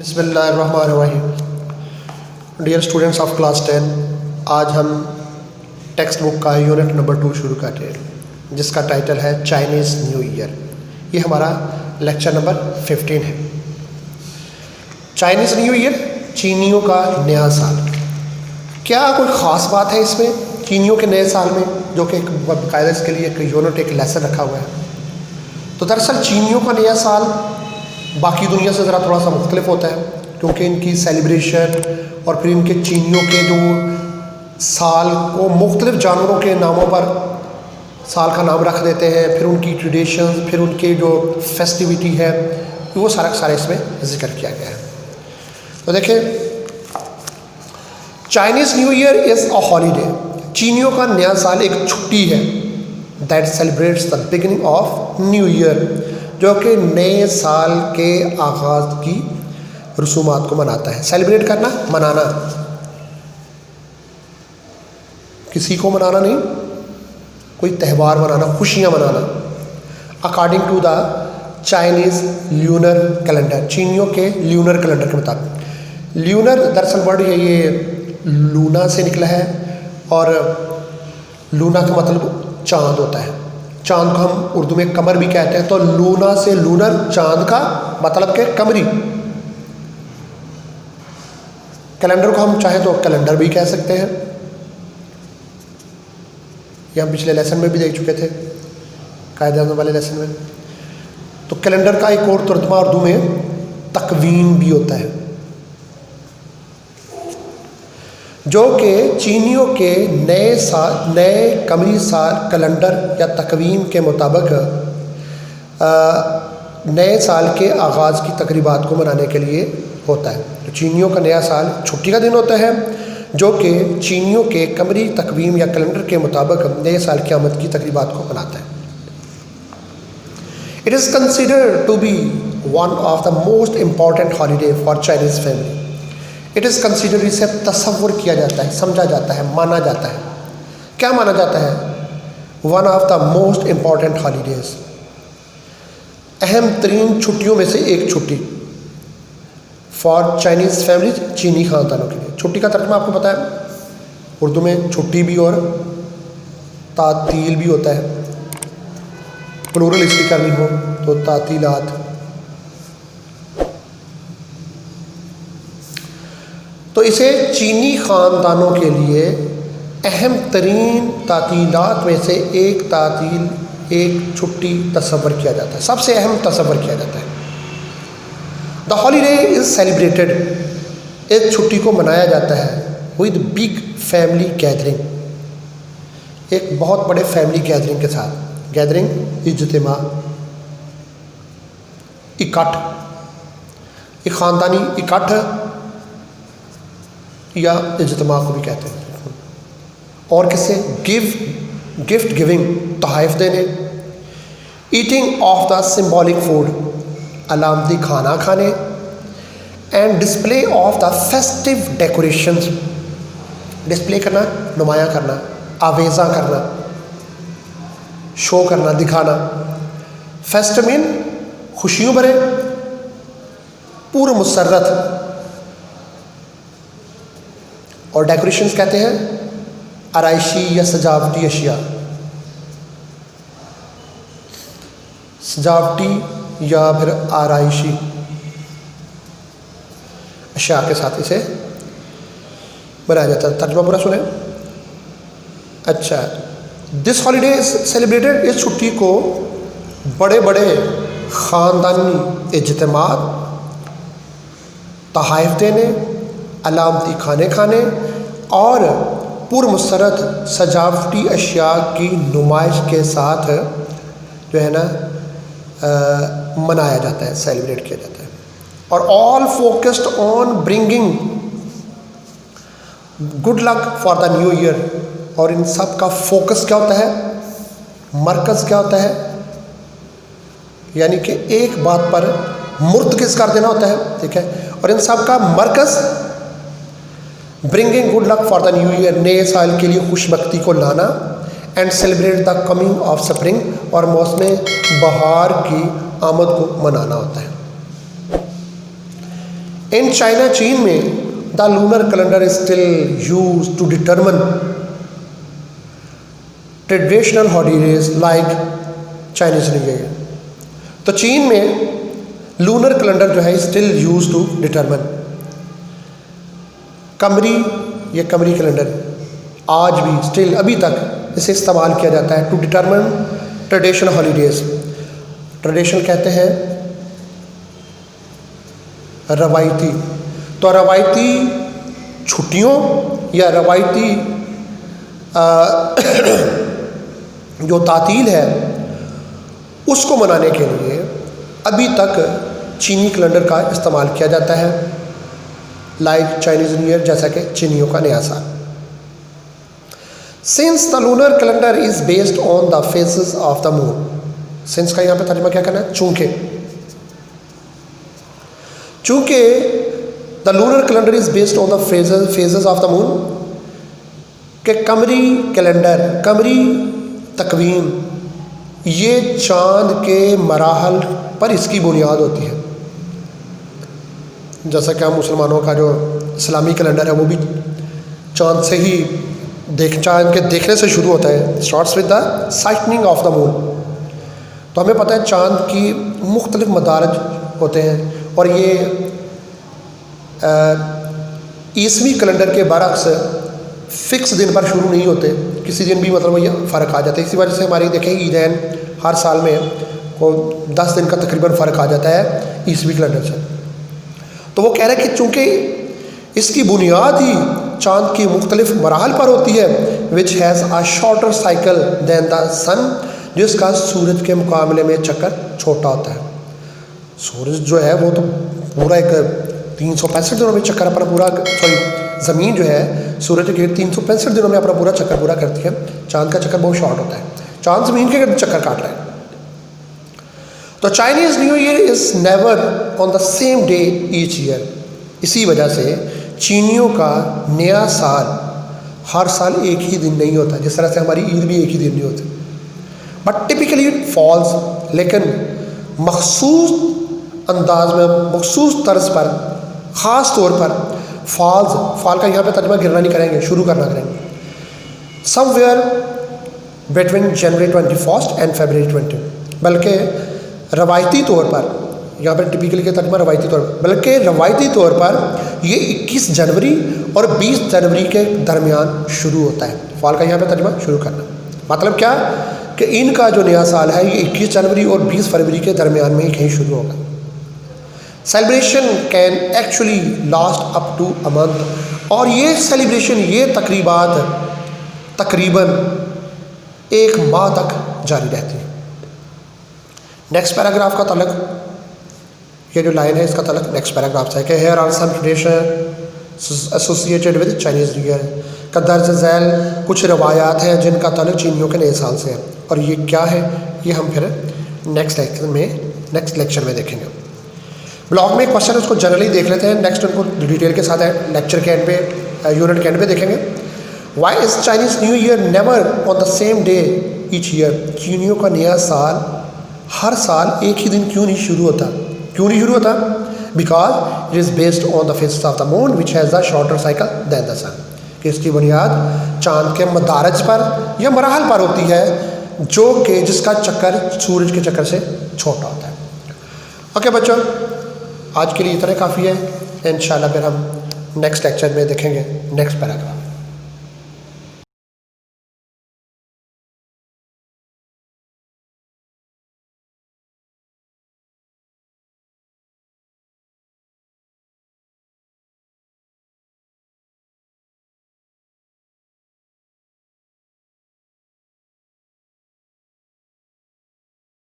बिस्मिल्लाहिर्रहमानिर्रहीम। Dear students of class 10, आज हम टेक्स्ट बुक का यूनिट नंबर 2 शुरू कर रहे हैं जिसका टाइटल है चाइनीज़ न्यू ईयर। ये हमारा लेक्चर नंबर 15 है। चाइनीज़ न्यू ईयर, चीनियों का नया साल। क्या कोई ख़ास बात है इसमें चीनियों के नए साल में, जो कि बाकायदा इसके लिए एक यूनिट, एक लेसन रखा हुआ है? तो दरअसल चीनियों का नया साल बाकी दुनिया से ज़रा थोड़ा सा मुख्तलिफ होता है, क्योंकि इनकी सेलिब्रेशन और फिर इनके चीनियों के जो साल को मुख्तलिफ जानवरों के नामों पर साल का नाम रख देते हैं, फिर उनकी ट्रेडिशंस, फिर उनके जो फेस्टिविटी है, वो सारा इसमें जिक्र किया गया है। तो देखिए, Chinese New Year is a holiday. चीनियों का नया साल एक छुट्टी है that celebrates the beginning of new year, जो कि नए साल के आगाज़ की रसूमात को मनाता है। सेलिब्रेट करना, मनाना, किसी को मनाना नहीं, कोई त्यौहार मनाना, खुशियाँ मनाना। According to the Chinese lunar calendar, चीनियों के ल्यूनर कैलेंडर के मुताबिक। ल्यूनर दरअसल वर्ड ये लूना से निकला है, और लूना का मतलब चाँद होता है। चाँद को हम उर्दू में कमर भी कहते हैं, तो लूना से लूनर, चाँद का मतलब के कमरी। कैलेंडर को हम चाहे तो कैलेंडर भी कह सकते हैं, ये हम पिछले लेसन में भी देख चुके थे, कायदे-ए-आज़म वाले लेसन में। तो कैलेंडर का एक और तर्जुमा उर्दू में तकवीन भी होता है, जो कि चीनियों के नए कमरी साल कैलेंडर या तकवीम के मुताबिक नए साल के आगाज़ की तकरीबात को मनाने के लिए होता है। तो चीनियों का नया साल छुट्टी का दिन होता है, जो कि चीनियों के कमरी तकवीम या कैलेंडर के मुताबिक नए साल की आमद की तकरीबात को मनाता है। It is considered to be one of the most important holiday for Chinese family. It is consider, इसे तसव्वुर किया जाता है, समझा जाता है, माना जाता है। क्या माना जाता है? One of the most important holidays, अहम तरीन छुट्टियों में से एक छुट्टी फॉर चाइनीज़ फैमिली, चीनी ख़ानदानों के लिए। छुट्टी का तर्जुमा आपको पता है, उर्दू में छुट्टी भी और तातील भी होता है। प्लूरल इसकी करनी हो तो तातीलात। तो इसे चीनी ख़ानदानों के लिए अहम तरीन तातीलात में से एक तातील, एक छुट्टी तस्वर किया जाता है, सबसे अहम तस्वर किया जाता है। द हॉलीडे इज़ सेलिब्रेटेड, एक छुट्टी को मनाया जाता है विद बिग फैमिली गैदरिंग, एक बहुत बड़े फैमिली गैदरिंग के साथ। गैदरिंग, इज्तिमा, इकट्ठ, एक ख़ानदानी इकट्ठ या इज्तिमा को भी कहते हैं। और किससे? गिफ्ट गिविंग, तोहफ़े देने। Eating of the symbolic food, अलामती खाना खाने। And display of the festive decorations, display करना, नुमायाँ करना, आवेज़ा करना, शो करना, दिखाना। फेस्ट मीन खुशियों भरे, पूर्व मुसर्रत। और डेकोरेशंस कहते हैं आराइशी या सजावटी अशिया, सजावटी या फिर आराइशी अशिया के साथ इसे बनाया जाता है। तर्जुमा पूरा सुने। अच्छा, दिस हॉलीडे इज सेलिब्रेटेड, इस छुट्टी को बड़े बड़े ख़ानदानी इज्तिमात, तोहफ़े देने, अलामती खाने खाने और पुरमसरत सजावटी अशिया की नुमाइश के साथ जो है ना मनाया जाता है, सेलिब्रेट किया जाता है। और all focused on bringing good luck for the new year. और इन सब का फोकस क्या होता है, मरकज़ क्या होता है, यानी कि एक बात पर मुर्तकिज़ कर देना होता है, ठीक है। और इन सब का मरकज़ bringing good luck for the new year, नए साल के लिए खुशबख्ती को लाना। And celebrate the coming of spring, और मौसम बहार की आमद को मनाना होता है। इन चाइना, चीन में the lunar calendar is still use to determine traditional holidays like Chinese New Year. तो चीन में लूनर कैलेंडर जो है स्टिल यूज टू डिटरमिन कमरी, ये कमरी कैलेंडर आज भी स्टिल अभी तक इसे इस्तेमाल किया जाता है to determine traditional holidays. Traditional कहते हैं रवायती, तो रवायती छुट्टियों या रवायती जो तातील है उसको मनाने के लिए अभी तक चीनी कैलेंडर का इस्तेमाल किया जाता है, लाइक चाइनीज न्यू ईयर, जैसा कि चीनियों का नया साल। Since the lunar calendar is based on the phases of the moon, since का यहाँ पे तर्जुमा क्या करना है, चूंकि the lunar calendar is based on the phases of the moon, के कमरी कैलेंडर, कमरी तकवीम, ये चांद के मराहल पर इसकी बुनियाद होती है। जैसा कि हम मुसलमानों का जो इस्लामी कैलेंडर है वो भी चांद से ही चांद के देखने से शुरू होता है, starts with the sighting of the moon. तो हमें पता है चांद की मुख्तलिफ मदारज होते हैं और ये ईसवी कैलेंडर के बरक्स फिक्स दिन पर शुरू नहीं होते, किसी दिन भी मतलब ये फ़र्क आ जाता है। इसी वजह से हमारी देखें ईदैन हर साल में को 10 दिन का तकरीबन फ़र्क आ जाता है ईसवी कैलेंडर से। तो वो कह रहे हैं कि चूँकि इसकी बुनियाद ही चाँद की मुख्तलिफ मराहल पर होती है, which has a shorter cycle than the sun, जिसका सूरज के मुकाबले में चक्कर छोटा होता है। सूरज जो है वो तो पूरा एक 365 दिनों में चक्कर अपना पूरा, ज़मीन जो है सूरज के 365 दिनों में अपना पूरा चक्कर पूरा करती है। चाँद का चक्कर बहुत शॉर्ट होता है, चाँद ज़मीन के चक्कर काट रहा है। तो Chinese New Year is never on the same day each year, इसी वजह से चीनियों का नया साल हर साल एक ही दिन नहीं होता, जिस तरह से हमारी ईद भी एक ही दिन नहीं होती। बट टिपिकली इट फॉल्स, लेकिन मखसूस अंदाज में, मखसूस तर्ज पर, ख़ास तौर पर फॉल का यहाँ पे तर्जुमा गिरना नहीं करेंगे, शुरू करना करेंगे, समवेयर बिटवीन जनवरी 21 एंड फरवरी 20, बल्कि रवायती तौर पर, यहाँ पर टिपिकली के तर्जुमा रवायती तौर पर, बल्कि रवायती तौर पर ये 21 जनवरी और 20 जनवरी के दरमियान शुरू होता है। फॉल का यहाँ पे तर्जुमा शुरू करना मतलब क्या कि इनका जो नया साल है ये 21 जनवरी और 20 फरवरी के दरमियान में ही कहीं शुरू होगा। Celebration can actually last up to a month, और ये सेलिब्रेशन, ये तकरीबात तकरीबन एक माह तक जारी रहती है। नेक्स्ट पैराग्राफ का तलक, ये जो लाइन है इसका तलक नेक्स्ट पैराग्राफ से है कि here are some tradition associated with Chinese New Year, का दर्ज झैल कुछ रवायात हैं जिनका ताल्लुक चीनियों के नए साल से है। और ये क्या है ये हम फिर नेक्स्ट लेक्चर में देखेंगे। ब्लॉग में एक क्वेश्चन है उसको जनरली देख लेते हैं, नेक्स्ट उनको डिटेल के साथ है लेक्चर के एंड पे, यूनिट के एंड पे देखेंगे। Why is Chinese New Year never on the same day each year, चीनियों का नया साल हर साल एक ही दिन क्यों नहीं शुरू होता? Because it is based on the phases of the moon which has the shorter cycle than the sun, कि इसकी बुनियाद चाँद के मदारज पर या मराहल पर होती है जो कि जिसका चक्कर सूरज के चक्कर से छोटा होता है। ओके बच्चों, आज के लिए इतना काफ़ी है। इंशाल्लाह फिर हम नेक्स्ट लेक्चर में देखेंगे नेक्स्ट पैराग्राफ।